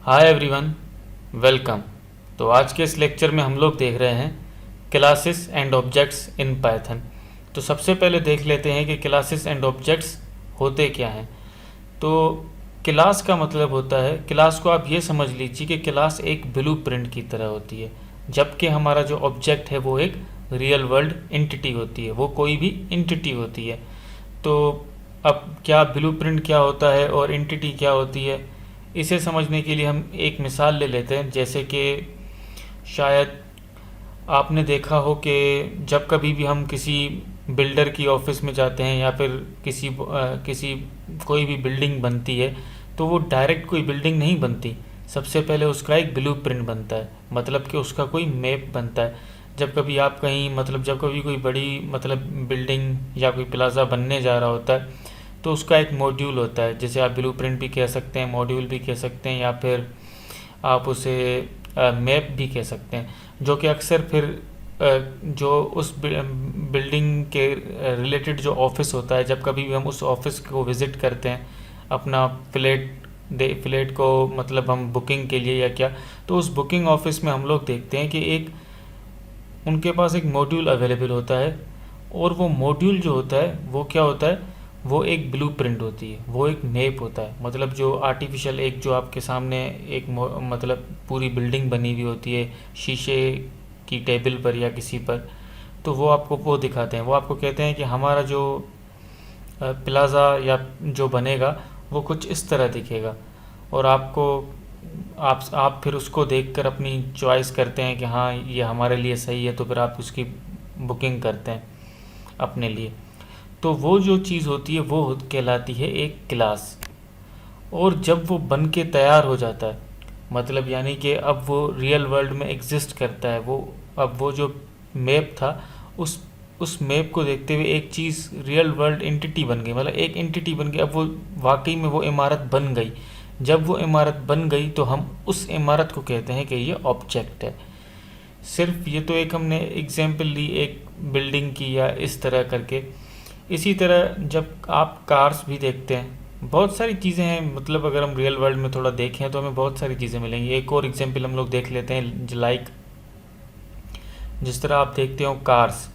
Hi everyone, welcome. तो आज के इस लेक्चर में हम लोग देख रहे हैं classes and objects in Python. तो सबसे पहले देख लेते हैं कि क्लासेस एंड ऑब्जेक्ट्स होते क्या हैं। तो क्लास का मतलब होता है, क्लास को आप ये समझ लीजिए कि क्लास एक ब्लूप्रिंट की तरह होती है, जबकि हमारा जो ऑब्जेक्ट है वो एक रियल वर्ल्ड एंटिटी होती है, वो कोई भी एंटिटी होती है। तो अब क्या ब्लूप्रिंट क्या होता है और एंटिटी क्या होती है, इसे समझने के लिए हम एक मिसाल ले लेते हैं। जैसे कि शायद आपने देखा हो कि जब कभी भी हम किसी बिल्डर की ऑफिस में जाते हैं या फिर किसी कोई भी बिल्डिंग बनती है, तो वो डायरेक्ट कोई बिल्डिंग नहीं बनती। सबसे पहले उसका एक ब्लूप्रिंट बनता है, मतलब कि उसका कोई मैप बनता है। जब कभी आप कहीं जब कभी कोई बड़ी बिल्डिंग या कोई प्लाज़ा बनने जा रहा होता है, तो उसका एक मॉड्यूल होता है, जिसे आप ब्लूप्रिंट भी कह सकते हैं, मॉड्यूल भी कह सकते हैं, या फिर आप उसे मैप भी कह सकते हैं, जो कि अक्सर फिर जो उस बिल्डिंग के रिलेटेड जो ऑफिस होता है, जब कभी भी हम उस ऑफिस को विज़िट करते हैं अपना फ्लैट को हम बुकिंग के लिए या क्या, तो उस बुकिंग ऑफिस में हम लोग देखते हैं कि एक उनके पास एक मॉड्यूल अवेलेबल होता है। और वो मॉड्यूल जो होता है वो क्या होता है, वो एक ब्लूप्रिंट होती है, वो एक मैप होता है। जो आर्टिफिशियल एक जो आपके सामने एक पूरी बिल्डिंग बनी हुई होती है शीशे की टेबल पर या किसी पर, तो वो आपको वो दिखाते हैं, वो आपको कहते हैं कि हमारा जो प्लाज़ा या जो बनेगा वो कुछ इस तरह दिखेगा। और आपको आप फिर उसको देखकर अपनी चॉइस करते हैं कि हाँ ये हमारे लिए सही है, तो फिर आप उसकी बुकिंग करते हैं अपने लिए। तो वो जो चीज़ होती है वो कहलाती है एक क्लास। और जब वो बन के तैयार हो जाता है, यानी कि अब वो रियल वर्ल्ड में एग्जिस्ट करता है, अब वो जो मैप था, उस मैप को देखते हुए एक चीज़ रियल वर्ल्ड एंटिटी बन गई, एक एंटिटी बन गई। अब वो वाकई में वो इमारत बन गई। जब वो इमारत बन गई तो हम उस इमारत को कहते हैं कि ये ऑब्जेक्ट है। सिर्फ ये तो एक हमने एग्जाम्पल ली एक बिल्डिंग की या इस तरह करके। इसी तरह जब आप कार्स भी देखते हैं, बहुत सारी चीज़ें हैं, अगर हम रियल वर्ल्ड में थोड़ा देखें तो हमें बहुत सारी चीज़ें मिलेंगी। एक और एग्जाम्पल हम लोग देख लेते हैं, जिस तरह आप देखते हो कार्स।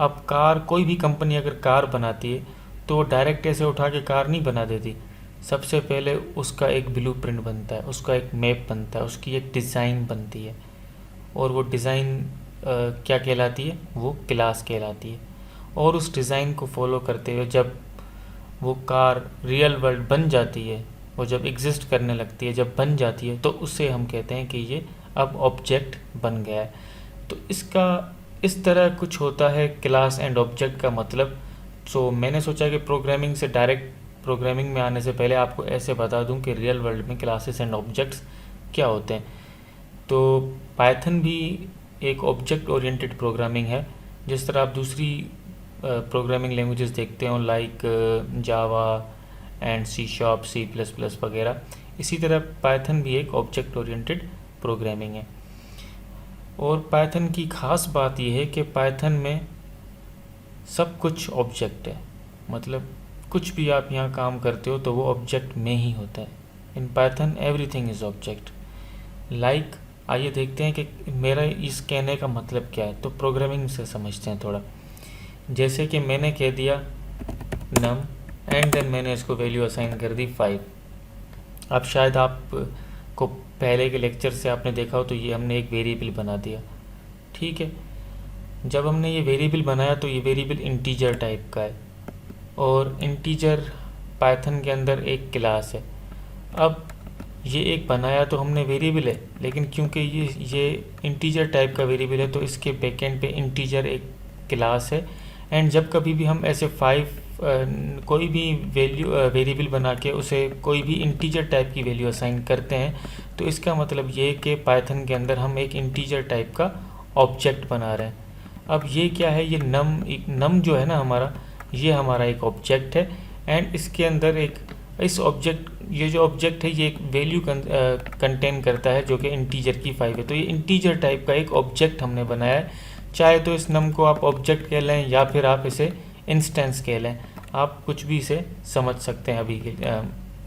अब कार, कोई भी कंपनी अगर कार बनाती है तो वो डायरेक्ट ऐसे उठा के कार नहीं बना देती। सबसे पहले उसका एक ब्लूप्रिंट बनता है, उसका एक मैप बनता है, उसकी एक डिज़ाइन बनती है। और वो डिज़ाइन क्या कहलाती है, वो क्लास कहलाती है। और उस डिज़ाइन को फॉलो करते हुए जब वो कार रियल वर्ल्ड बन जाती है, वो जब एग्जिस्ट करने लगती है, जब बन जाती है, तो उससे हम कहते हैं कि ये अब ऑब्जेक्ट बन गया है। तो इसका इस तरह कुछ होता है क्लास एंड ऑब्जेक्ट का मतलब। सो मैंने सोचा कि प्रोग्रामिंग में आने से पहले आपको ऐसे बता दूं कि रियल वर्ल्ड में क्लासेस एंड ऑब्जेक्ट्स क्या होते हैं। तो पाइथन भी एक ऑब्जेक्ट ओरिएंटेड प्रोग्रामिंग है। जिस तरह आप दूसरी प्रोग्रामिंग लैंग्वेजेस देखते हो like Java and C sharp, C plus plus वगैरह, इसी तरह पाइथन भी एक ऑब्जेक्ट ओरिएंटेड प्रोग्रामिंग है। और पाइथन की ख़ास बात यह है कि पाइथन में सब कुछ ऑब्जेक्ट है, कुछ भी आप यहाँ काम करते हो तो वो ऑब्जेक्ट में ही होता है। In Python everything is object. आइए देखते हैं कि मेरा इस कहने का मतलब क्या है। तो प्रोग्रामिंग से समझते हैं थोड़ा। जैसे कि मैंने कह दिया नम, एंड देन मैंने इसको वैल्यू असाइन कर दी 5। अब शायद आप को पहले के लेक्चर से आपने देखा हो, तो ये हमने एक वेरिएबल बना दिया, ठीक है। जब हमने ये वेरिएबल बनाया तो ये वेरिएबल इंटीजर टाइप का है, और इंटीजर पाइथन के अंदर एक क्लास है। अब ये एक बनाया तो हमने वेरिएबल है, लेकिन क्योंकि ये इंटीजर टाइप का वेरिएबल है तो इसके बैकएंड पे इंटीजर एक क्लास है। एंड जब कभी भी हम ऐसे 5 कोई भी वेरिएबल बना के उसे कोई भी इंटीजर टाइप की वैल्यू असाइन करते हैं, तो इसका मतलब ये कि पाइथन के अंदर हम एक इंटीजर टाइप का ऑब्जेक्ट बना रहे हैं। अब ये क्या है, ये नम जो है ना हमारा, ये हमारा एक ऑब्जेक्ट है। एंड इसके अंदर ये जो ऑब्जेक्ट है ये एक वैल्यू कंटेन करता है जो कि इंटीजर की 5 है। तो ये इंटीजर टाइप का एक ऑब्जेक्ट हमने बनाया है। चाहे तो इस नम को आप ऑब्जेक्ट कह लें या फिर आप इसे इंस्टेंस कह लें, आप कुछ भी इसे समझ सकते हैं अभी के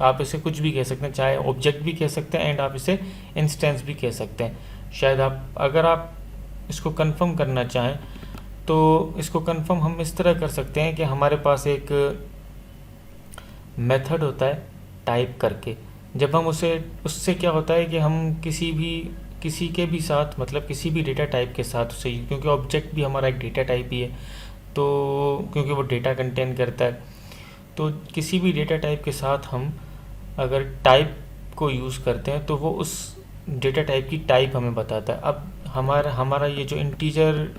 आप इसे कुछ भी कह सकते हैं, चाहे ऑब्जेक्ट भी कह सकते हैं एंड आप इसे इंस्टेंस भी कह सकते हैं। शायद अगर आप इसको कंफर्म करना चाहें तो इसको कंफर्म हम इस तरह कर सकते हैं कि हमारे पास एक मेथड होता है टाइप करके। जब हम उससे क्या होता है कि हम किसी के भी साथ, मतलब किसी भी डेटा टाइप के साथ उसे, क्योंकि ऑब्जेक्ट भी हमारा एक डेटा टाइप ही है, तो क्योंकि वो डेटा कंटेन करता है, तो किसी भी डेटा टाइप के साथ हम अगर टाइप को यूज़ करते हैं तो वो उस डेटा टाइप की टाइप हमें बताता है। अब हमारा ये जो इंटीजर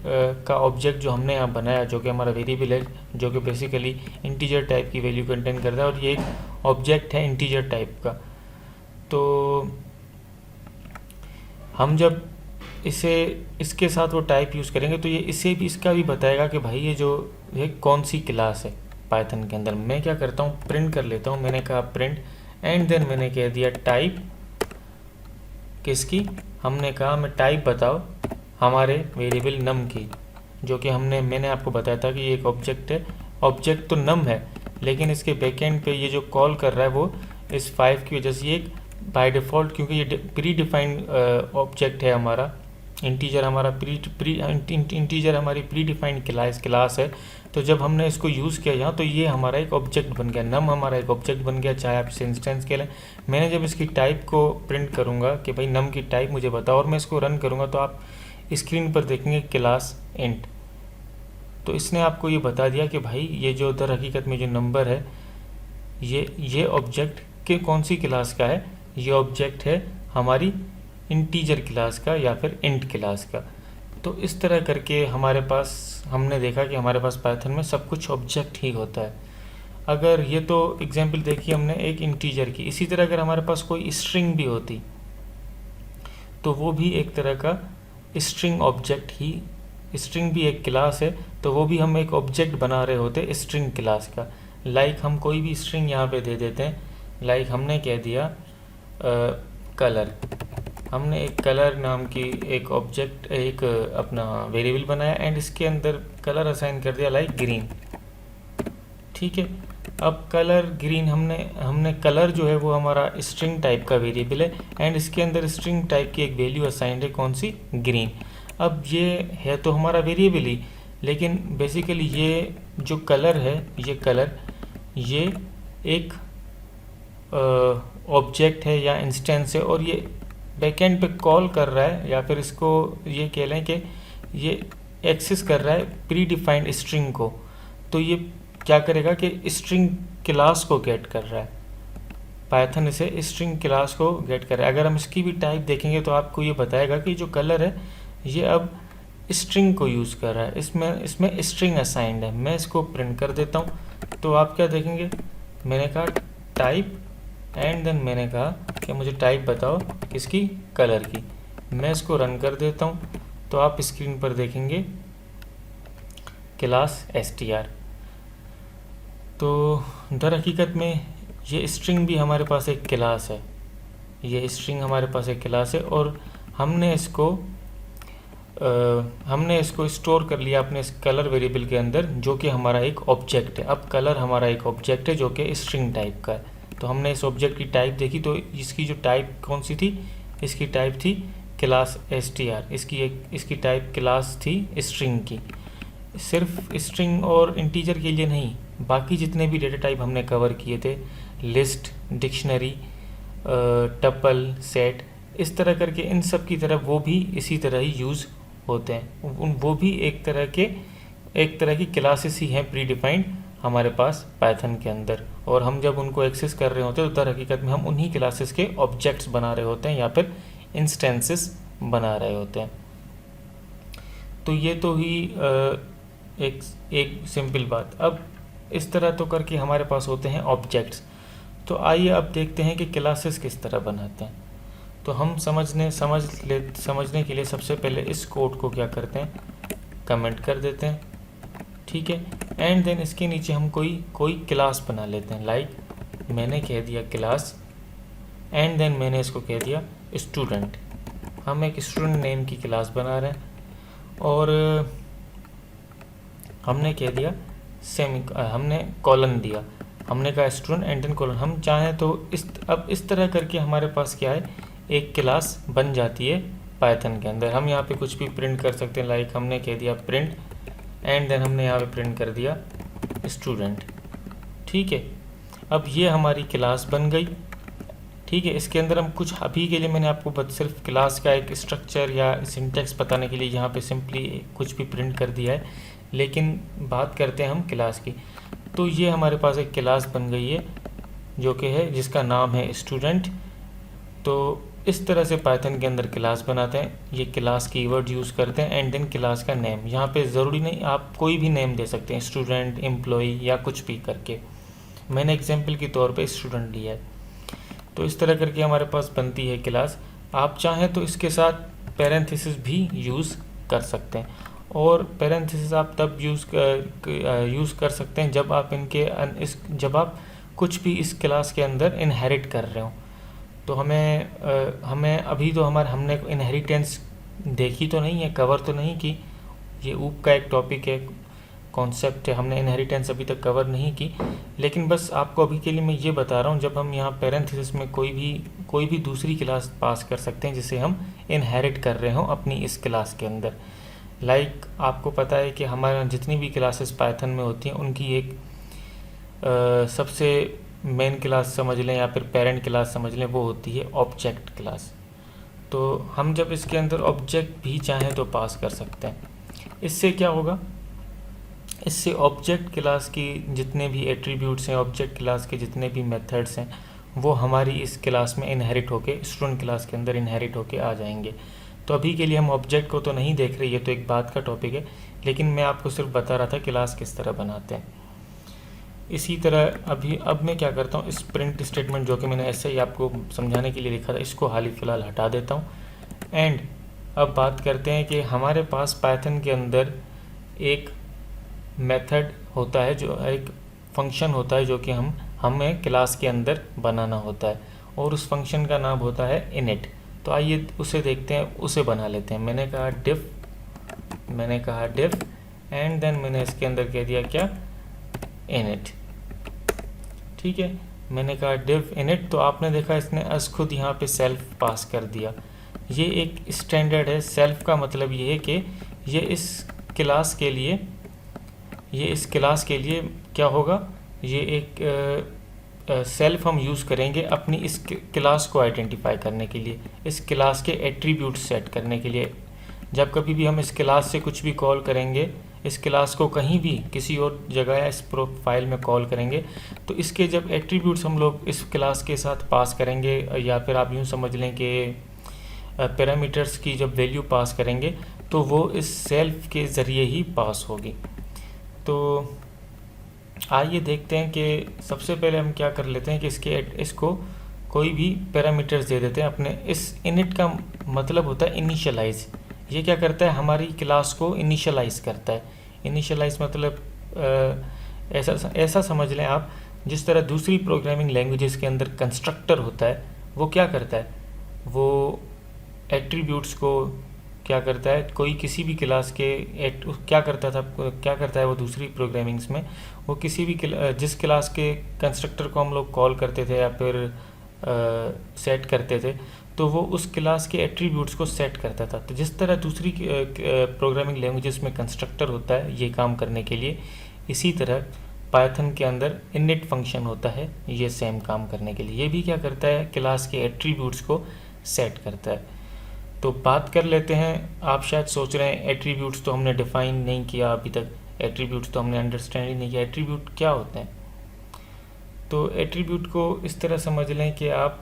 का ऑब्जेक्ट जो हमने यहाँ बनाया, जो कि हमारा वेरिएबल है, जो कि बेसिकली इंटीजर टाइप की वैल्यू कंटेन करता है, और ये एक ऑब्जेक्ट है इंटीजर टाइप का। तो हम जब इसके साथ वो टाइप यूज़ करेंगे तो ये इसे भी, इसका भी बताएगा कि भाई ये कौन सी क्लास है पाइथन के अंदर। मैं क्या करता हूँ, प्रिंट कर लेता हूँ। मैंने कहा प्रिंट एंड देन मैंने कह दिया टाइप किसकी, हमने कहा मैं टाइप बताओ हमारे वेरिएबल नम की, जो कि मैंने आपको बताया था कि ये एक ऑब्जेक्ट है। ऑब्जेक्ट तो नम है, लेकिन इसके बैकएंड पे ये जो कॉल कर रहा है वो इस 5 की वजह से ये एक बाय डिफ़ॉल्ट, क्योंकि ये प्री डिफाइंड ऑब्जेक्ट है हमारा, इंटीजर हमारी प्री डिफाइंड क्लास है। तो जब हमने इसको यूज़ किया यहाँ, तो ये हमारा एक ऑब्जेक्ट बन गया, नम हमारा एक ऑब्जेक्ट बन गया, चाहे आप इसे इंस्टेंस के लिए। मैंने जब इसकी टाइप को प्रिंट करूँगा कि भाई नम की टाइप मुझे बताओ, और मैं इसको रन करूँगा, तो आप स्क्रीन पर देखेंगे क्लास इंट। तो इसने आपको ये बता दिया कि भाई ये जो दर हकीकत में जो नंबर है, ये ऑब्जेक्ट के कौन सी क्लास का है। ये ऑब्जेक्ट है हमारी इंटीजर क्लास का या फिर इंट क्लास का। तो इस तरह करके हमारे पास, हमने देखा कि हमारे पास पाइथन में सब कुछ ऑब्जेक्ट ही होता है। अगर ये तो एग्जांपल देखी हमने एक इंटीजर की, इसी तरह अगर हमारे पास कोई स्ट्रिंग भी होती तो वो भी एक तरह का स्ट्रिंग ऑब्जेक्ट ही, स्ट्रिंग भी एक क्लास है, तो वो भी हम एक ऑब्जेक्ट बना रहे होते स्ट्रिंग क्लास का। लाइक हम कोई भी स्ट्रिंग यहाँ पे दे देते हैं, लाइक हमने कह दिया कलर। हमने एक कलर नाम की एक ऑब्जेक्ट, एक अपना वेरिएबल बनाया एंड इसके अंदर कलर असाइन कर दिया लाइक ग्रीन। ठीक है, अब कलर ग्रीन, हमने कलर जो है वो हमारा स्ट्रिंग टाइप का वेरिएबल है एंड इसके अंदर स्ट्रिंग टाइप की एक वैल्यू असाइंड है, कौन सी, ग्रीन। अब ये है तो हमारा वेरिएबल ही, लेकिन बेसिकली ये जो कलर है, ये एक ऑब्जेक्ट है या इंस्टेंस है, और ये बैकएंड पे कॉल कर रहा है, या फिर इसको ये कह लें कि ये एक्सेस कर रहा है प्री डिफाइंड स्ट्रिंग को। तो ये क्या करेगा कि स्ट्रिंग क्लास को गेट कर रहा है, पाइथन इसे स्ट्रिंग क्लास को गेट कर रहा है। अगर हम इसकी भी टाइप देखेंगे तो आपको ये बताएगा कि जो कलर है ये अब स्ट्रिंग को यूज़ कर रहा है, इसमें स्ट्रिंग असाइंड है। मैं इसको प्रिंट कर देता हूँ, तो आप क्या देखेंगे, मैंने कहा टाइप एंड देन मैंने कहा कि मुझे टाइप बताओ किसकी, कलर की। मैं इसको रन कर देता हूँ, तो आप स्क्रीन पर देखेंगे क्लास str। तो दर हकीकत में ये स्ट्रिंग भी हमारे पास एक क्लास है, ये स्ट्रिंग हमारे पास एक क्लास है, और हमने इसको स्टोर कर लिया अपने इस कलर वेरिएबल के अंदर, जो कि हमारा एक ऑब्जेक्ट है। अब कलर हमारा एक ऑब्जेक्ट है जो कि स्ट्रिंग टाइप का है। तो हमने इस ऑब्जेक्ट की टाइप देखी, तो इसकी जो टाइप कौन सी थी, इसकी टाइप थी क्लास str। इसकी टाइप क्लास थी स्ट्रिंग की। सिर्फ स्ट्रिंग और इंटीजर के लिए नहीं, बाकी जितने भी डेटा टाइप हमने कवर किए थे, लिस्ट, डिक्शनरी, टपल, सेट, इस तरह करके इन सब की तरह वो भी इसी तरह ही यूज़ होते हैं। वो भी एक तरह की क्लासेस ही हैं प्री डिफाइंड हमारे पास पाइथन के अंदर, और हम जब उनको एक्सेस कर रहे होते हैं तो दर हकीकत में हम उन्हीं क्लासेस के ऑब्जेक्ट्स बना रहे होते हैं या फिर इंस्टेंसेस बना रहे होते हैं। तो ये तो ही एक सिंपल बात। अब इस तरह तो करके हमारे पास होते हैं ऑब्जेक्ट्स। तो आइए अब देखते हैं कि क्लासेस किस तरह बनाते हैं। तो हम समझने के लिए सबसे पहले इस कोड को क्या करते हैं, कमेंट कर देते हैं, ठीक है। एंड देन इसके नीचे हम कोई क्लास बना लेते हैं। लाइक मैंने कह दिया क्लास, एंड देन मैंने इसको कह दिया स्टूडेंट। हम एक स्टूडेंट नेम की क्लास बना रहे हैं, और हमने कह दिया हमने कॉलन दिया। हमने कहा स्टूडेंट एंड देन कॉलन। हम चाहें तो अब इस तरह करके हमारे पास क्या है, एक क्लास बन जाती है पाइथन के अंदर। हम यहाँ पे कुछ भी प्रिंट कर सकते हैं, लाइक हमने कह दिया प्रिंट एंड देन हमने यहाँ पे प्रिंट कर दिया स्टूडेंट। ठीक है, अब ये हमारी क्लास बन गई। ठीक है, इसके अंदर हम कुछ, अभी के लिए मैंने आपको सिर्फ क्लास का एक स्ट्रक्चर या सिंटैक्स बताने के लिए यहाँ पे सिंपली कुछ भी प्रिंट कर दिया है, लेकिन बात करते हैं हम क्लास की। तो ये हमारे पास एक क्लास बन गई है जो कि है, जिसका नाम है स्टूडेंट। तो इस तरह से पाइथन के अंदर क्लास बनाते हैं, ये क्लास कीवर्ड यूज़ करते हैं एंड देन क्लास का नेम। यहाँ पे ज़रूरी नहीं, आप कोई भी नेम दे सकते हैं, स्टूडेंट, एम्प्लॉय या कुछ भी करके। मैंने एग्जांपल के तौर पे स्टूडेंट लिया है। तो इस तरह करके हमारे पास बनती है क्लास। आप चाहें तो इसके साथ पैरेंथेसिस भी यूज़ कर सकते हैं, और पैरेंथेसिस आप तब यूज़ कर सकते हैं जब आप जब आप कुछ भी इस क्लास के अंदर इनहेरिट कर रहे हो। तो हमें अभी तो हमने इनहेरिटेंस देखी तो नहीं है, कवर तो नहीं की। ये ऊप का एक टॉपिक है, कॉन्सेप्ट है, हमने इनहेरिटेंस अभी तक कवर नहीं की। लेकिन बस आपको अभी के लिए मैं ये बता रहा हूँ, जब हम यहाँ पैरेंथेसिस में कोई भी दूसरी क्लास पास कर सकते हैं जिसे हम इनहेरिट कर रहे हो अपनी इस क्लास के अंदर। लाइक आपको पता है कि हमारे जितनी भी क्लासेस पाइथन में होती हैं उनकी एक सबसे मेन क्लास समझ लें या फिर पेरेंट क्लास समझ लें, वो होती है ऑब्जेक्ट क्लास। तो हम जब इसके अंदर ऑब्जेक्ट भी चाहें तो पास कर सकते हैं। इससे क्या होगा, इससे ऑब्जेक्ट क्लास की जितने भी एट्रीब्यूट्स हैं, ऑब्जेक्ट क्लास के जितने भी मेथड्स हैं, वो हमारी इस क्लास में इनहेरिट होके स्टूडेंट क्लास के अंदर इनहेरिट होके आ जाएंगे। तो अभी के लिए हम ऑब्जेक्ट को तो नहीं देख रहे, ये तो एक बात का टॉपिक है, लेकिन मैं आपको सिर्फ बता रहा था क्लास किस तरह बनाते हैं। इसी तरह अब मैं क्या करता हूँ, इस प्रिंट स्टेटमेंट जो कि मैंने ऐसे ही आपको समझाने के लिए लिखा था, इसको हाल ही फ़िलहाल हटा देता हूँ। एंड अब बात करते हैं कि हमारे पास पाइथन के अंदर एक मेथड होता है, जो एक फंक्शन होता है, जो कि हमें क्लास के अंदर बनाना होता है, और उस फंक्शन का नाम होता है इनिट। तो आइए उसे देखते हैं, उसे बना लेते हैं। मैंने कहा डिफ एंड देन मैंने इसके अंदर कह दिया क्या, इनिट। ठीक है, मैंने कहा डिफ इनिट, तो आपने देखा इसने अस खुद यहाँ पे सेल्फ पास कर दिया। ये एक स्टैंडर्ड है। सेल्फ का मतलब ये है कि ये इस क्लास के लिए क्या होगा, ये एक सेल्फ हम यूज़ करेंगे अपनी इस क्लास को आइडेंटिफाई करने के लिए, इस क्लास के एट्रीब्यूट सेट करने के लिए। जब कभी भी हम इस क्लास से कुछ भी कॉल करेंगे, इस क्लास को कहीं भी किसी और जगह या इस प्रोफाइल में कॉल करेंगे, तो इसके जब एट्रीब्यूट्स हम लोग इस क्लास के साथ पास करेंगे, या फिर आप यूँ समझ लें कि पैरामीटर्स की जब वैल्यू पास करेंगे, तो वो इस सेल्फ के ज़रिए ही पास होगी। तो आइए देखते हैं कि सबसे पहले हम क्या कर लेते हैं कि इसको कोई भी पैरामीटर्स दे देते हैं अपने। इस इनिट का मतलब होता है इनिशियलाइज। ये क्या करता है, हमारी क्लास को इनिशियलाइज करता है। इनिशियलाइज मतलब ऐसा समझ लें आप, जिस तरह दूसरी प्रोग्रामिंग लैंग्वेजेस के अंदर कंस्ट्रक्टर होता है, वो क्या करता है, वो एट्रीब्यूट्स को क्या करता है, कोई किसी भी क्लास के क्या करता है वो दूसरी प्रोग्रामिंग्स में, वो किसी भी जिस क्लास के कंस्ट्रक्टर को हम लोग कॉल करते थे या फिर सेट करते थे, तो वो उस क्लास के एट्रीब्यूट्स को सेट करता था। तो जिस तरह दूसरी प्रोग्रामिंग लैंग्वेजेस में कंस्ट्रक्टर होता है ये काम करने के लिए, इसी तरह पाइथन के अंदर इनिट फंक्शन होता है ये सेम काम करने के लिए। ये भी क्या करता है, क्लास के एट्रीब्यूट्स को सेट करता है। तो बात कर लेते हैं। आप शायद सोच रहे हैं एट्रीब्यूट्स तो हमने डिफ़ाइन नहीं किया अभी तक, एट्रीब्यूट्स तो हमने अंडरस्टैंड ही नहीं किया, एट्रीब्यूट क्या होते हैं। तो एट्रीब्यूट को इस तरह समझ लें कि आप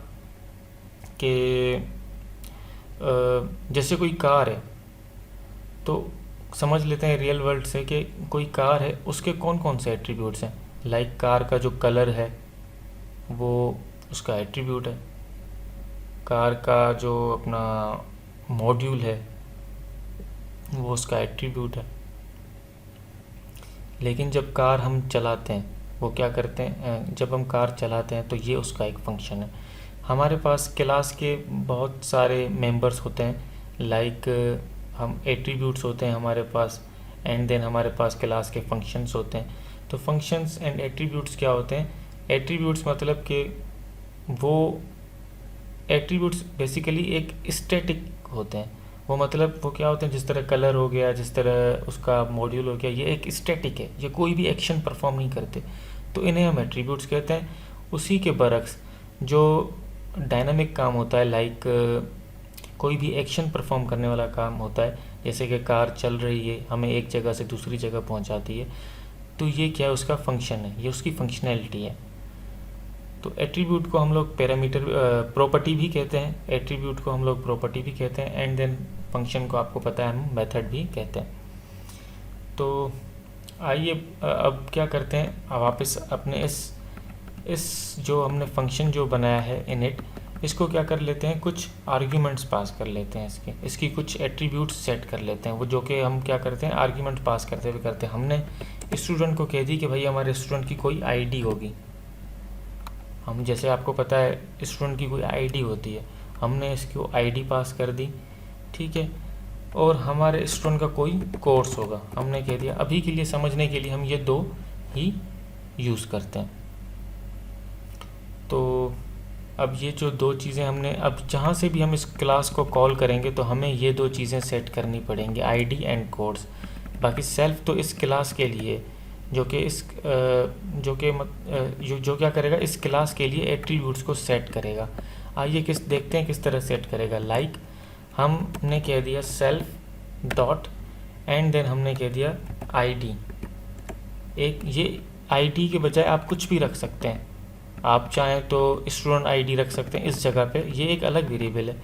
जैसे कोई कार है, तो समझ लेते हैं रियल वर्ल्ड से कि कोई कार है, उसके कौन कौन से एट्रीब्यूट्स हैं। लाइक कार का जो कलर है वो उसका एट्रीब्यूट है, कार का जो अपना मॉड्यूल है वो उसका एट्रीब्यूट है। लेकिन जब कार हम चलाते हैं, वो क्या करते हैं, जब हम कार चलाते हैं तो ये उसका एक फंक्शन है। हमारे पास क्लास के बहुत सारे मेंबर्स होते हैं, लाइक हम एट्रीब्यूट्स होते हैं हमारे पास, एंड देन हमारे पास क्लास के फंक्शंस होते हैं। तो फंक्शंस एंड एट्रीब्यूट्स क्या होते हैं, एट्रीब्यूट्स मतलब कि वो एट्रीब्यूट्स बेसिकली एक स्टैटिक होते हैं। वो मतलब वो क्या होते हैं, जिस तरह कलर हो गया, जिस तरह उसका मॉड्यूल हो गया, ये एक स्टैटिक है, ये कोई भी एक्शन परफॉर्म नहीं करते, तो इन्हें हम एट्रीब्यूट्स कहते हैं। उसी के बरक्स जो डायनामिक काम होता है, लाइक कोई भी एक्शन परफॉर्म करने वाला काम होता है, जैसे कि कार चल रही है, हमें एक जगह से दूसरी जगह पहुंचाती है, तो ये क्या है, उसका फंक्शन है, ये उसकी फंक्शनैलिटी है। तो एट्रीब्यूट को हम लोग पैरामीटर प्रॉपर्टी भी कहते हैं, एट्रीब्यूट को हम लोग प्रॉपर्टी भी कहते हैं, एंड देन फंक्शन को आपको पता है हम मेथड भी कहते हैं। तो आइए अब क्या करते हैं, अब वापस अपने इस जो हमने फंक्शन जो बनाया है इनिट, इसको क्या कर लेते हैं, कुछ आर्ग्यूमेंट्स पास कर लेते हैं, इसकी कुछ एट्रीब्यूट्स सेट कर लेते हैं। वो जो कि हम क्या करते हैं, आर्ग्यूमेंट पास करते हुए करते हैं। हमने स्टूडेंट को कह दी कि भाई हमारे स्टूडेंट की कोई आईडी होगी, हम जैसे आपको पता है स्टूडेंट की कोई आईडी होती है, हमने इसको आईडी पास कर दी, ठीक है। और हमारे स्टूडेंट का कोई कोर्स होगा, हमने कह दिया। अभी के लिए समझने के लिए हम ये दो ही यूज़ करते हैं। तो अब ये जो दो चीज़ें हमने, अब जहाँ से भी हम इस क्लास को कॉल करेंगे तो हमें ये दो चीज़ें सेट करनी पड़ेंगी, आईडी एंड कोर्स। बाकी सेल्फ तो इस क्लास के लिए जो कि जो क्या करेगा, इस क्लास के लिए एट्रीब्यूट्स को सेट करेगा। आइए देखते हैं किस तरह सेट करेगा। लाइक हमने कह दिया सेल्फ डॉट एंड देन हमने कह दिया आईडी। एक ये आईडी के बजाय आप कुछ भी रख सकते हैं, आप चाहें तो स्टूडेंट आईडी रख सकते हैं इस जगह पे, ये एक अलग वेरिएबल है,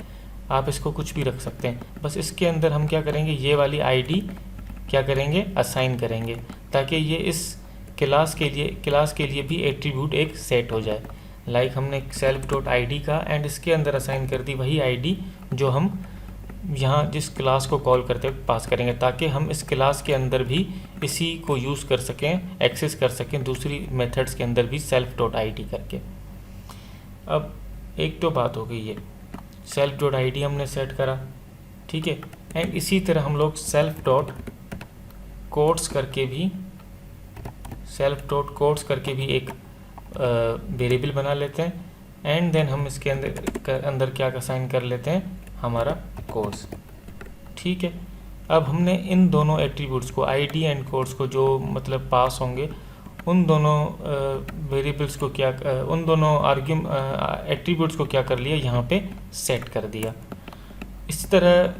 आप इसको कुछ भी रख सकते हैं। बस इसके अंदर हम क्या करेंगे, ये वाली आईडी क्या करेंगे, असाइन करेंगे, ताकि ये इस क्लास के लिए भी एट्रीब्यूट एक सेट हो जाए। लाइक हमने सेल्फ डॉट आईडी का एंड इसके अंदर असाइन कर दी वही आईडी जो हम यहाँ जिस क्लास को कॉल करते हुए पास करेंगे, ताकि हम इस क्लास के अंदर भी इसी को यूज़ कर सकें, एक्सेस कर सकें दूसरी मेथड्स के अंदर भी सेल्फ डॉट आईडी करके। अब एक तो बात हो गई है, सेल्फ डॉट आईडी हमने सेट करा, ठीक है। एंड इसी तरह हम लोग सेल्फ डॉट कोड्स करके भी एक वेरिएबल बना लेते हैं, एंड देन हम इसके अंदर क्या असाइन कर लेते हैं, हमारा कोर्स, ठीक है। अब हमने इन दोनों एट्रीब्यूट्स को, आईडी एंड कोर्स को, जो मतलब पास होंगे, उन दोनों वेरिएबल्स को क्या, उन दोनों एट्रीब्यूट्स को क्या कर लिया, यहाँ पे सेट कर दिया। इस तरह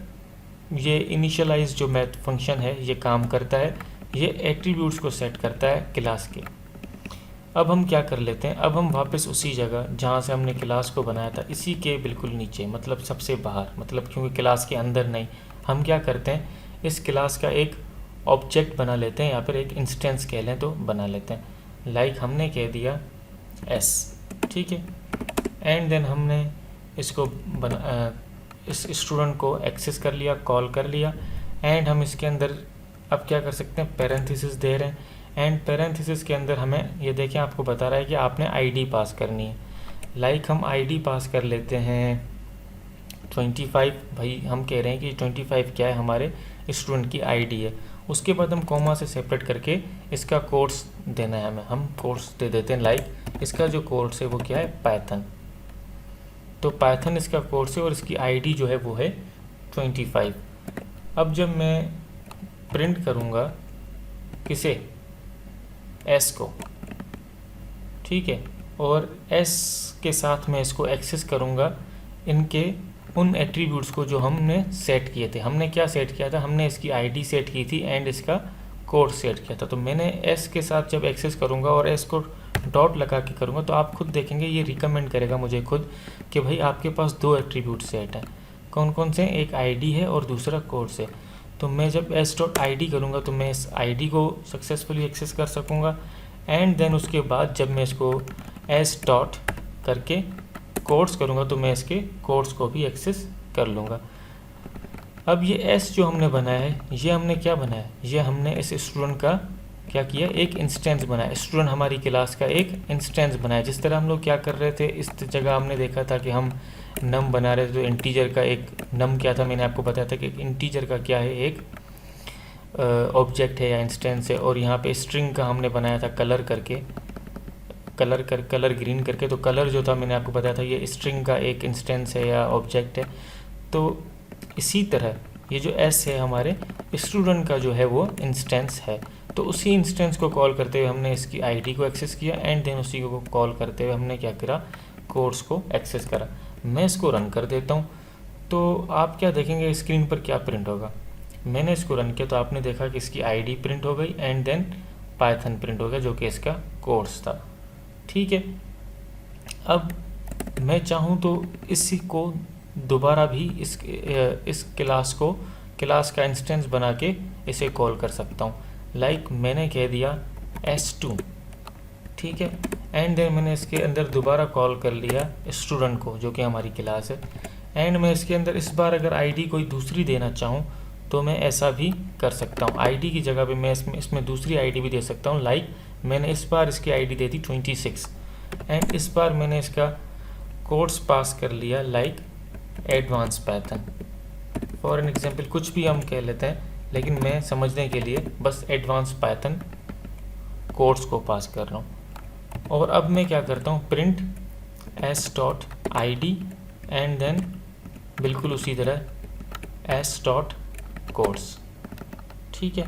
ये इनिशियलाइज जो मैथ फंक्शन है ये काम करता है, ये एट्रीब्यूट्स को सेट करता है क्लास के। अब हम क्या कर लेते हैं, अब हम वापस उसी जगह जहाँ से हमने क्लास को बनाया था, इसी के बिल्कुल नीचे, मतलब सबसे बाहर, मतलब क्योंकि क्लास के अंदर नहीं, हम क्या करते हैं, इस क्लास का एक ऑब्जेक्ट बना लेते हैं, या फिर एक इंस्टेंस कह लें तो बना लेते हैं। लाइक हमने कह दिया एस, ठीक है। एंड देन हमने इसको इस स्टूडेंट को एक्सेस कर लिया, कॉल कर लिया, एंड हम इसके अंदर अब क्या कर सकते हैं, पैरेंथेसिस दे रहे हैं, एंड पैरेंथेसिस के अंदर हमें ये देखें आपको बता रहा है कि आपने आईडी पास करनी है। लाइक हम आईडी पास कर लेते हैं 25, भाई हम कह रहे हैं कि 25 क्या है, हमारे स्टूडेंट की आईडी है। उसके बाद हम कॉमा से सेपरेट करके इसका कोर्स देना है हमें, हम कोर्स दे देते हैं। लाइक इसका जो कोर्स है वो क्या है, पाइथन, तो पाइथन इसका कोर्स है और इसकी आईडी जो है वो है 25। अब जब मैं प्रिंट करूँगा किसे, एस को, ठीक है, और एस के साथ मैं इसको एक्सेस करूँगा इनके उन एट्रीब्यूट्स को जो हमने सेट किए थे। हमने क्या सेट किया था, हमने इसकी आईडी सेट की थी एंड इसका कोड सेट किया था। तो मैंने एस के साथ जब एक्सेस करूँगा और एस को डॉट लगा के करूँगा, तो आप खुद देखेंगे ये रिकमेंड करेगा मुझे खुद कि भाई आपके पास दो एट्रीब्यूट सेट हैं, कौन कौन से, एक आईडी है और दूसरा कोर्स है। तो मैं जब एस डॉट आई डी करूँगा तो मैं इस आईडी को सक्सेसफुली एक्सेस कर सकूँगा, एंड देन उसके बाद जब मैं इसको एस डॉट करके कोर्स करूँगा तो मैं इसके कोर्स को भी एक्सेस कर लूँगा। अब ये एस जो हमने बनाया है, ये हमने क्या बनाया, ये हमने इस स्टूडेंट का क्या किया, एक इंस्टेंस बनाया, स्टूडेंट हमारी क्लास का एक इंस्टेंस बनाया। जिस तरह हम लोग क्या कर रहे थे, इस जगह हमने देखा था कि हम नम बना रहे थे, तो इंटीजर का एक नम क्या था, मैंने आपको बताया था कि इंटीजर का क्या है, एक ऑब्जेक्ट है या इंस्टेंस है, और यहाँ पे स्ट्रिंग का हमने बनाया था कलर करके, कलर ग्रीन करके। तो कलर जो था मैंने आपको बताया था ये स्ट्रिंग का एक इंस्टेंस है या ऑब्जेक्ट है। तो इसी तरह ये जो एस है हमारे स्टूडेंट का जो है वो इंस्टेंस है। तो उसी इंस्टेंस को कॉल करते हुए हमने इसकी आईडी को एक्सेस किया एंड देन उसी को कॉल करते हुए हमने क्या करा, कोर्स को एक्सेस करा। मैं इसको रन कर देता हूँ तो आप क्या देखेंगे स्क्रीन पर क्या प्रिंट होगा। मैंने इसको रन किया तो आपने देखा कि इसकी आईडी प्रिंट हो गई एंड देन पाइथन प्रिंट हो गया जो कि इसका कोर्स था। ठीक है, अब मैं चाहूँ तो इसी को दोबारा भी इस क्लास का इंस्टेंस बना के इसे कॉल कर सकता हूँ। लाइक मैंने कह दिया S2, ठीक है, एंड देन मैंने इसके अंदर दोबारा कॉल कर लिया स्टूडेंट को जो कि हमारी क्लास है। एंड मैं इसके अंदर इस बार अगर आईडी कोई दूसरी देना चाहूँ तो मैं ऐसा भी कर सकता हूँ। आईडी की जगह पे मैं इसमें दूसरी आईडी भी दे सकता हूँ। लाइक मैंने इस बार इसकी आईडी दे दी 26 एंड इस बार मैंने इसका कोर्स पास कर लिया like advance Python. For an example कुछ भी हम कह लेते हैं, लेकिन मैं समझने के लिए बस एडवांस पाइथन कोर्स को पास कर रहा हूँ। और अब मैं क्या करता हूँ, प्रिंट s.id एंड देन बिल्कुल उसी तरह s.course। ठीक है,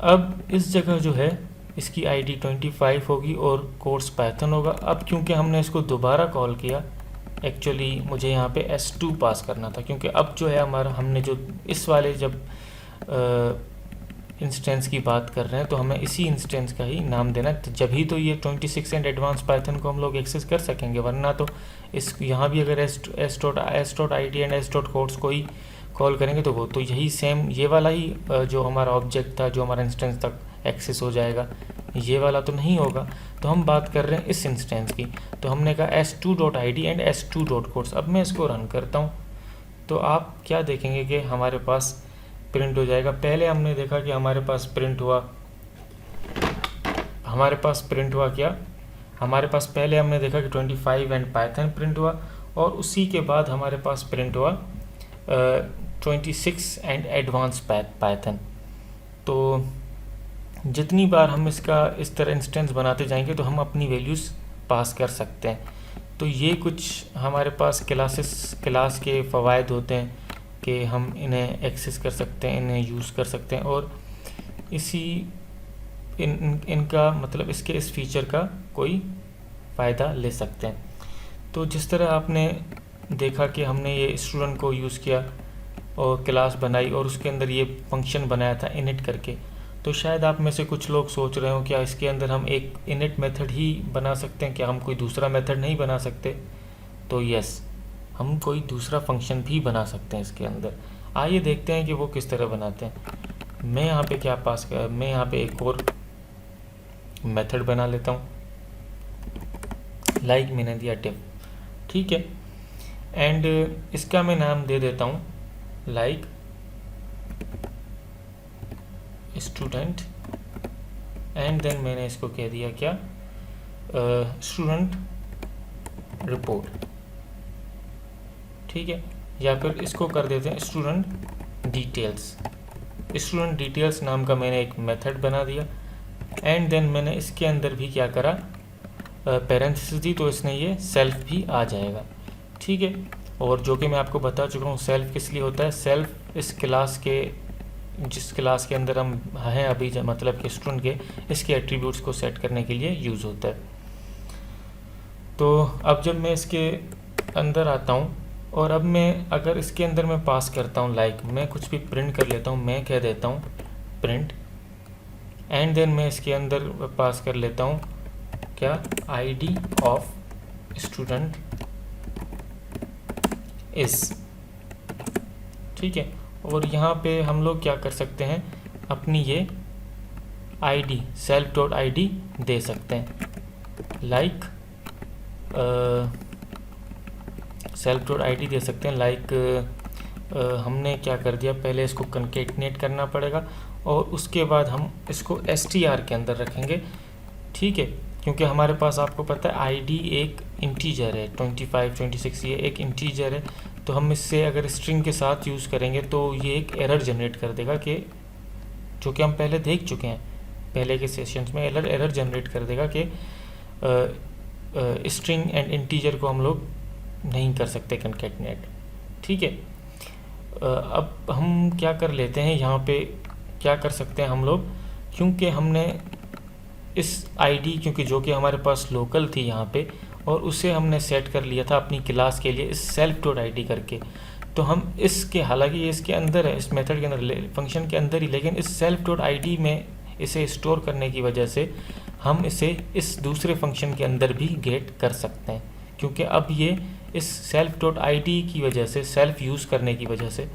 अब इस जगह जो है इसकी आईडी 25 होगी और कोर्स पाइथन होगा। अब क्योंकि हमने इसको दोबारा कॉल किया, एक्चुअली मुझे यहाँ पे S2 पास करना था, क्योंकि अब जो है हमारा हमने जो इस वाले जब इंस्टेंस की बात कर रहे हैं तो हमें इसी इंस्टेंस का ही नाम देना है, जब ही तो ये 26 एंड एडवांस पाइथन को हम लोग एक्सेस कर सकेंगे। वरना तो इस यहाँ भी अगर s.id एंड s.course को ही कॉल करेंगे तो वो तो यही सेम ये वाला ही जो हमारा ऑब्जेक्ट था, जो हमारा इंस्टेंस तक एक्सेस हो जाएगा, ये वाला तो नहीं होगा। तो हम बात कर रहे हैं इस इंस्टेंस की। तो हमने कहा s2.id एंड s2.course। अब मैं इसको रन करता हूँ तो आप क्या देखेंगे कि हमारे पास प्रिंट हो जाएगा। पहले हमने देखा कि हमारे पास प्रिंट हुआ क्या, हमारे पास पहले हमने देखा कि 25 एंड पाइथन प्रिंट हुआ और उसी के बाद हमारे पास प्रिंट हुआ 26 एंड एडवांस पाइथन। तो जितनी बार हम इसका इस तरह इंस्टेंस बनाते जाएंगे तो हम अपनी वैल्यूज़ पास कर सकते हैं। तो ये कुछ हमारे पास क्लास के फ़वायद होते हैं कि हम इन्हें एक्सेस कर सकते हैं, इन्हें यूज़ कर सकते हैं और इनका मतलब इस फीचर का कोई फ़ायदा ले सकते हैं। तो जिस तरह आपने देखा कि हमने ये स्टूडेंट को यूज़ किया और क्लास बनाई और उसके अंदर ये फंक्शन बनाया था इनिट करके, तो शायद आप में से कुछ लोग सोच रहे हो क्या इसके अंदर हम एक इनिट मेथड ही बना सकते हैं, क्या हम कोई दूसरा मेथड नहीं बना सकते? तो यस, हम कोई दूसरा फंक्शन भी बना सकते हैं इसके अंदर। आइए देखते हैं कि वो किस तरह बनाते हैं। मैं यहाँ पे एक और मेथड बना लेता हूँ। लाइक मैंने दिया डिव, ठीक है, एंड इसका मैं नाम दे देता हूँ लाइक स्टूडेंट एंड देन मैंने इसको कह दिया क्या, स्टूडेंट रिपोर्ट। ठीक है, या फिर इसको कर देते हैं स्टूडेंट डिटेल्स। स्टूडेंट डिटेल्स नाम का मैंने एक मेथड बना दिया एंड देन मैंने इसके अंदर भी क्या करा, पैरेंथेसिस दी, तो इसने ये सेल्फ भी आ जाएगा। ठीक है, और जो कि मैं आपको बता चुका हूँ सेल्फ किस लिए होता है। सेल्फ इस क्लास के जिस क्लास के अंदर हम हैं अभी, मतलब कि स्टूडेंट के, इसके एट्रीब्यूट्स को सेट करने के लिए यूज़ होता है। तो अब जब मैं इसके अंदर आता हूँ और अब मैं अगर इसके अंदर मैं पास करता हूँ लाइक मैं कुछ भी प्रिंट कर लेता हूँ, मैं कह देता हूँ प्रिंट एंड देन मैं इसके अंदर पास कर लेता हूँ क्या, आईडी ऑफ स्टूडेंट इस। ठीक है, और यहाँ पे हम लोग क्या कर सकते हैं, अपनी ये आईडी self.id दे सकते हैं। लाइक self.id दे सकते हैं। लाइक हमने क्या कर दिया, पहले इसको कंकेटनेट करना पड़ेगा और उसके बाद हम इसको str के अंदर रखेंगे। ठीक है, क्योंकि हमारे पास आपको पता है आईडी एक इंटीजर है, 25 26 ये एक इंटीजर है। तो हम इससे अगर स्ट्रिंग के साथ यूज़ करेंगे तो ये एक एरर जनरेट कर देगा, कि जो कि हम पहले देख चुके हैं पहले के सेशंस में, एरर जनरेट कर देगा कि स्ट्रिंग एंड इंटीजर को हम लोग नहीं कर सकते कंकैटिनेट। ठीक है, अब हम क्या कर लेते हैं यहाँ पे, क्या कर सकते हैं हम लोग, क्योंकि हमने इस आईडी, क्योंकि जो कि हमारे पास लोकल थी यहाँ पे, और उसे हमने सेट कर लिया था अपनी क्लास के लिए इस सेल्फ डॉट आई डी करके, तो हम इसके, हालांकि ये इसके अंदर है, इस मेथड के अंदर, फंक्शन के अंदर ही, लेकिन इस सेल्फ डॉट आई डी में इसे स्टोर करने की वजह से हम इसे इस दूसरे फंक्शन के अंदर भी गेट कर सकते हैं, क्योंकि अब ये इस सेल्फ डॉट आई डी की वजह से, सेल्फ यूज़ करने की वजह से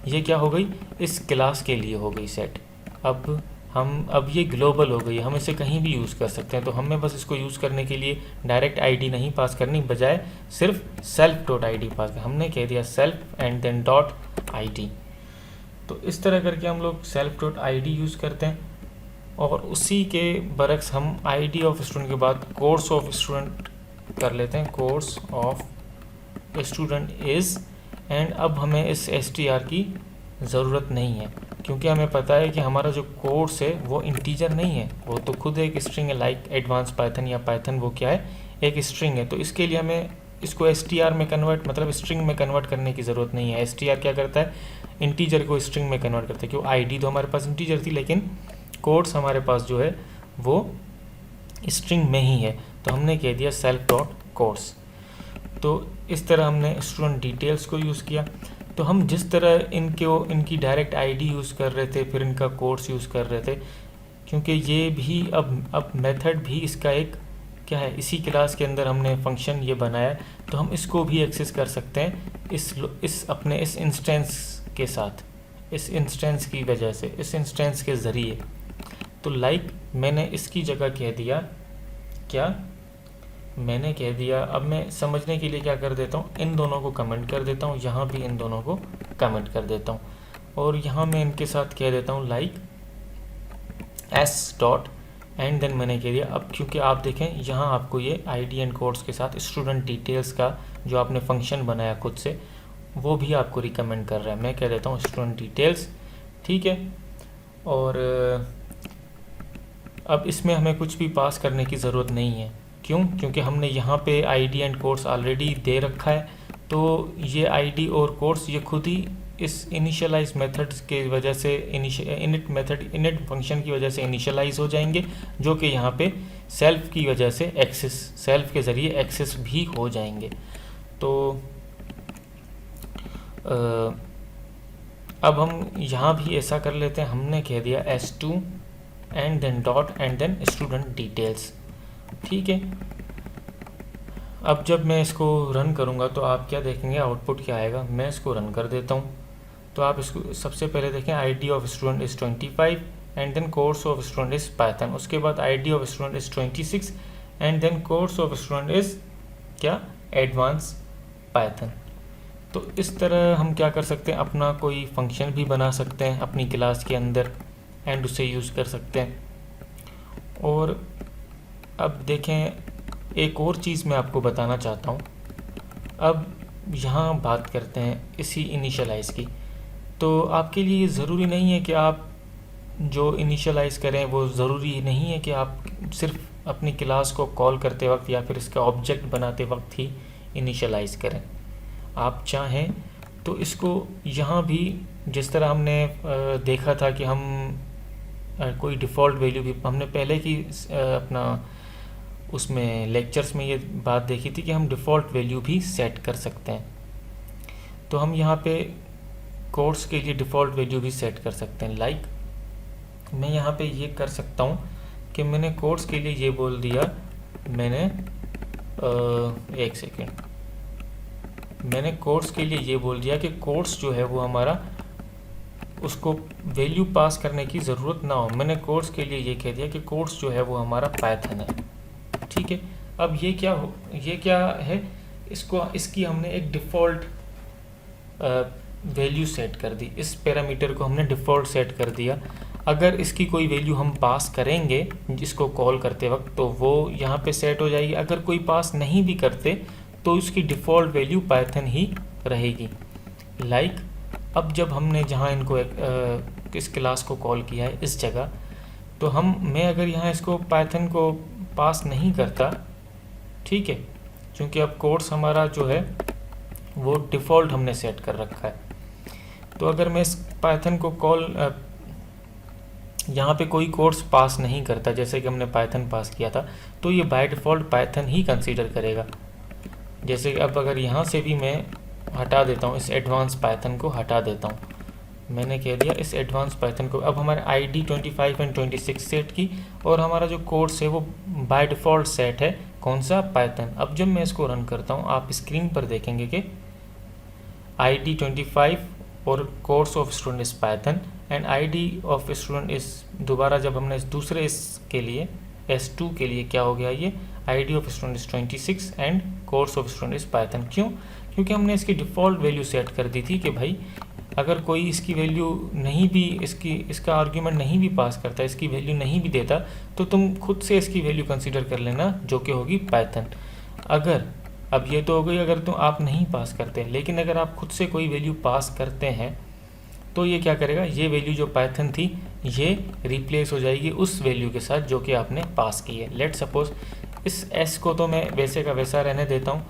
ये क्या हो गई, इस क्लास के लिए हो गई सेट। अब ये ग्लोबल हो गई, हम इसे कहीं भी यूज़ कर सकते हैं। तो हमें बस इसको यूज़ करने के लिए डायरेक्ट आईडी नहीं पास करनी, बजाय सिर्फ सेल्फ डॉट आई डी पास कर, हमने कह दिया self and then dot I D. तो इस तरह करके हम लोग self dot I D use करते हैं, और उसी के बरक्स हम आईडी ऑफ स्टूडेंट के बाद कोर्स ऑफ स्टूडेंट कर लेते हैं, course of student is, and अब हमें इस str की ज़रूरत नहीं है, क्योंकि हमें पता है कि हमारा जो कोर्स है वो इंटीजर नहीं है, वो तो खुद एक स्ट्रिंग है, लाइक एडवांस पाइथन या पाइथन वो क्या है, एक स्ट्रिंग है। तो इसके लिए हमें इसको str में कन्वर्ट, मतलब स्ट्रिंग में कन्वर्ट करने की ज़रूरत नहीं है। str क्या करता है, इंटीजर को स्ट्रिंग में कन्वर्ट करता है, क्यों, आईडी तो हमारे पास इंटीजर थी, लेकिन कोर्स हमारे पास जो है वो स्ट्रिंग में ही है। तो हमने कह दिया सेल्फ डॉट कोर्स। तो इस तरह हमने स्टूडेंट डिटेल्स को यूज़ किया। तो हम जिस तरह इनकी डायरेक्ट आईडी यूज़ कर रहे थे, फिर इनका कोर्स यूज़ कर रहे थे, क्योंकि ये भी अब मेथड भी इसका एक क्या है, इसी क्लास के अंदर हमने फंक्शन ये बनाया, तो हम इसको भी एक्सेस कर सकते हैं इस अपने इस इंस्टेंस के साथ, इस इंस्टेंस की वजह से, इस इंस्टेंस के ज़रिए। तो लाइक मैंने इसकी जगह कह दिया, क्या मैंने कह दिया, अब मैं समझने के लिए क्या कर देता हूँ, इन दोनों को कमेंट कर देता हूँ, यहाँ भी इन दोनों को कमेंट कर देता हूँ, और यहाँ मैं इनके साथ कह देता हूँ like S dot, and then मैंने कह दिया। अब क्योंकि आप देखें यहाँ आपको ये आईडी एंड कोर्स के साथ स्टूडेंट डिटेल्स का जो आपने फंक्शन बनाया खुद से, वो भी आपको रिकमेंड कर रहा है। मैं कह देता हूँ स्टूडेंट डिटेल्स, ठीक है। और अब इसमें हमें कुछ भी पास करने की ज़रूरत नहीं है, क्यों, क्योंकि हमने यहाँ पे आईडी एंड कोर्स ऑलरेडी दे रखा है। तो ये आईडी और कोर्स ये खुद ही इस इनिशियलाइज मेथड के वजह से, इनिट फंक्शन की वजह से इनिशियलाइज हो जाएंगे, जो कि यहाँ पे सेल्फ की वजह से एक्सेस, सेल्फ के ज़रिए एक्सेस भी हो जाएंगे। तो अब हम यहाँ भी ऐसा कर लेते हैं, हमने कह दिया S2 and then dot and then student details, ठीक है। अब जब मैं इसको रन करूँगा तो आप क्या देखेंगे, आउटपुट क्या आएगा। मैं इसको रन कर देता हूँ, तो आप इसको सबसे पहले देखें, ID of student is 25 and then course of student is Python, उसके बाद ID of student is 26 and then course of student is क्या, एडवांस पाइथन। तो इस तरह हम क्या कर सकते हैं, अपना कोई फंक्शन भी बना सकते हैं अपनी क्लास के अंदर एंड उसे यूज़ कर सकते हैं। और अब देखें, एक और चीज़ मैं आपको बताना चाहता हूँ। अब यहाँ बात करते हैं इसी इनिशियलाइज़ की। तो आपके लिए ज़रूरी नहीं है कि आप जो इनिशियलाइज़ करें, वो ज़रूरी नहीं है कि आप सिर्फ अपनी क्लास को कॉल करते वक्त या फिर इसका ऑब्जेक्ट बनाते वक्त ही इनिशियलाइज़ करें। आप चाहें तो इसको यहाँ भी, जिस तरह हमने देखा था कि हम कोई डिफ़ॉल्ट वैल्यू भी, हमने पहले की अपना उसमें लेक्चर्स में ये बात देखी थी कि हम डिफ़ॉल्ट वैल्यू भी सेट कर सकते हैं। तो हम यहाँ पे कोर्स के लिए डिफ़ॉल्ट वैल्यू भी सेट कर सकते हैं। लाइक मैं यहाँ पे ये कर सकता हूँ कि मैंने कोर्स के लिए ये बोल दिया, मैंने एक सेकेंड, मैंने कोर्स के लिए ये बोल दिया कि कोर्स जो है वो हमारा, उसको वैल्यू पास करने की ज़रूरत ना हो। मैंने कोर्स के लिए ये कह दिया कि कोर्स जो है वो हमारा पाइथन है, ठीक है। अब ये क्या है, इसकी हमने एक डिफ़ॉल्ट वैल्यू सेट कर दी, इस पैरामीटर को हमने डिफ़ॉल्ट सेट कर दिया। अगर इसकी कोई वैल्यू हम पास करेंगे जिसको कॉल करते वक्त, तो वो यहाँ पे सेट हो जाएगी। अगर कोई पास नहीं भी करते तो उसकी डिफ़ॉल्ट वैल्यू पाइथन ही रहेगी। लाइक अब जब हमने जहाँ इनको इस क्लास को कॉल किया है इस जगह, तो मैं अगर यहाँ इसको पाइथन को पास नहीं करता, ठीक है, क्योंकि अब कोर्स हमारा जो है वो डिफ़ॉल्ट हमने सेट कर रखा है। तो अगर मैं इस पाइथन को कॉल यहाँ पे कोई कोर्स पास नहीं करता, जैसे कि हमने पाइथन पास किया था, तो ये by default Python he consider करेगा। जैसे अब अगर यहाँ से भी मैं हटा देता हूँ, इस एडवांस पाइथन को हटा देता हूँ, मैंने कह दिया इस एडवांस पाइथन को, अब हमारे ID 25 एंड 26 सेट की, और हमारा जो कोर्स है वो बाय डिफ़ॉल्ट सेट है कौन सा, पाइथन। अब जब मैं इसको रन करता हूँ, आप स्क्रीन पर देखेंगे कि ID 25 और कोर्स ऑफ स्टूडेंट इस Python and ID of student इस, दोबारा जब हमने इस दूसरे इसके लिए S2 के लिए क्या हो गया, ये ID ऑफ स्टूडेंट इस 26 एंड कोर्स ऑफ स्टूडेंट इस पाइथन। क्यों? क्योंकि हमने इसकी डिफ़ॉल्ट वैल्यू सेट कर दी थी कि भाई अगर कोई इसकी वैल्यू नहीं भी, इसका आर्ग्यूमेंट नहीं भी पास करता, इसकी वैल्यू नहीं भी देता, तो तुम खुद से इसकी वैल्यू कंसीडर कर लेना, जो कि होगी पाइथन। अगर अब ये तो हो गई अगर तुम आप नहीं पास करते, लेकिन अगर आप खुद से कोई वैल्यू पास करते हैं तो ये क्या करेगा, ये वैल्यू जो पाइथन थी ये रिप्लेस हो जाएगी उस वैल्यू के साथ जो कि आपने पास की है। लेट सपोज इस s को तो मैं वैसे का वैसा रहने देता हूँ,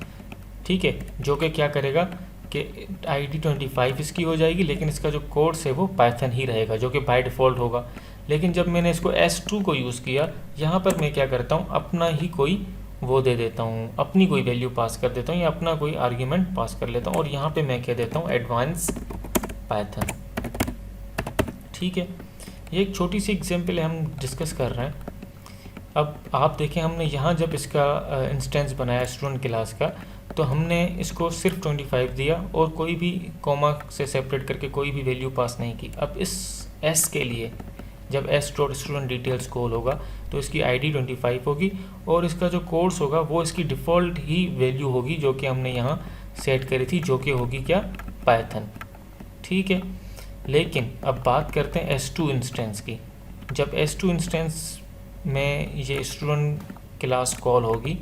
ठीक है, जो कि क्या करेगा कि ID 25 इसकी हो जाएगी, लेकिन इसका जो कोर्स है वो पाइथन ही रहेगा, जो कि बाय डिफ़ॉल्ट होगा। लेकिन जब मैंने इसको S2 को यूज़ किया, यहाँ पर मैं क्या करता हूँ, अपना ही कोई वो दे देता हूँ, अपनी कोई वैल्यू पास कर देता हूँ या अपना कोई आर्ग्यूमेंट पास कर लेता हूँ, और यहाँ पे मैं कह देता हूँ एडवांस पाइथन, ठीक है। ये एक छोटी सी एग्जांपल है, हम डिस्कस कर रहे हैं। अब आप देखें, हमने यहाँ जब इसका इंस्टेंस बनाया स्टूडेंट क्लास का, तो हमने इसको सिर्फ 25 दिया और कोई भी कॉमा से सेपरेट करके कोई भी वैल्यू पास नहीं की। अब इस S के लिए जब S.student details कॉल होगा तो इसकी ID 25 होगी, और इसका जो कोर्स होगा वो इसकी डिफ़ॉल्ट ही वैल्यू होगी जो कि हमने यहाँ सेट करी थी, जो कि होगी क्या, पाइथन, ठीक है। लेकिन अब बात करते हैं S2 इंस्टेंस की। जब S2 इंस्टेंस में ये स्टूडेंट क्लास कॉल होगी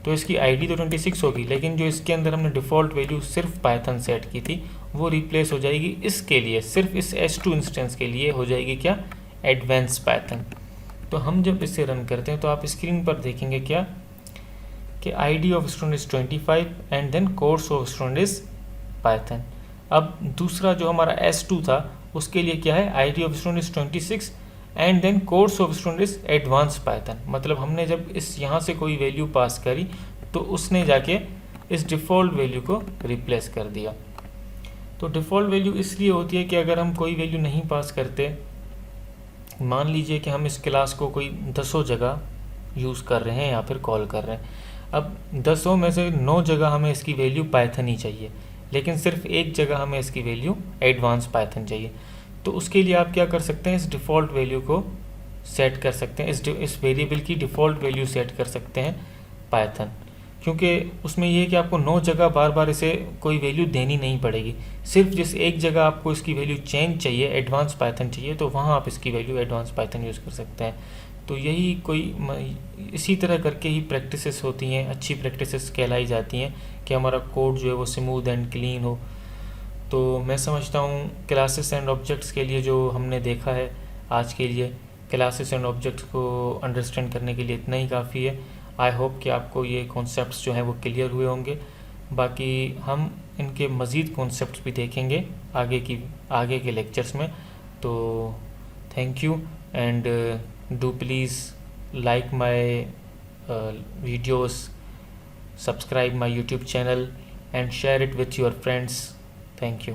तो इसकी ID तो 26 होगी, लेकिन जो इसके अंदर हमने डिफ़ॉल्ट वैल्यू सिर्फ पाइथन सेट की थी वो रिप्लेस हो जाएगी इसके लिए, सिर्फ इस S2 इंस्टेंस के लिए हो जाएगी क्या, एडवांस पाइथन। तो हम जब इसे रन करते हैं तो आप स्क्रीन पर देखेंगे क्या कि ID of student is 25 and then course of student is Python. अब दूसरा जो हमारा S2 था उसके लिए क्या है, ID of student is 26 and then course of student is advance Python. मतलब हमने जब इस यहाँ से कोई वैल्यू पास करी तो उसने जाके इस डिफ़ॉल्ट वैल्यू को रिप्लेस कर दिया। तो डिफ़ॉल्ट वैल्यू इसलिए होती है कि अगर हम कोई वैल्यू नहीं पास करते, मान लीजिए कि हम इस क्लास को कोई 10 जगह यूज़ कर रहे हैं या फिर कॉल कर रहे हैं, अब 10 में से 9 जगह हमें इसकी वैल्यू पाइथन ही चाहिए, लेकिन सिर्फ एक जगह हमें इसकी वैल्यू एडवांस पाइथन चाहिए। तो उसके लिए आप क्या कर सकते हैं, इस डिफ़ॉल्ट वैल्यू को सेट कर सकते हैं, इस वेरिएबल की डिफ़ॉल्ट वैल्यू सेट कर सकते हैं पाइथन, क्योंकि उसमें ये है कि आपको 9 जगह बार बार इसे कोई वैल्यू देनी नहीं पड़ेगी। सिर्फ जिस एक जगह आपको इसकी वैल्यू चेंज चाहिए, एडवांस पाइथन चाहिए, तो वहाँ आप इसकी वैल्यू एडवांस पाइथन यूज़ कर सकते हैं। तो यही इसी तरह करके ही प्रैक्टिसेस होती हैं, अच्छी प्रैक्टिसेस कहलाई जाती हैं कि हमारा कोड जो है वो स्मूथ एंड क्लीन हो। तो मैं समझता हूँ क्लासेस एंड ऑब्जेक्ट्स के लिए जो हमने देखा है आज के लिए, क्लासेस एंड ऑब्जेक्ट्स को अंडरस्टैंड करने के लिए इतना ही काफ़ी है। आई होप कि आपको ये कॉन्सेप्ट्स जो हैं वो क्लियर हुए होंगे। बाकी हम इनके मज़ीद कॉन्सेप्ट्स भी देखेंगे आगे के लेक्चर्स में। तो thank you and do please like my videos, subscribe my YouTube channel and share it with your friends. Thank you.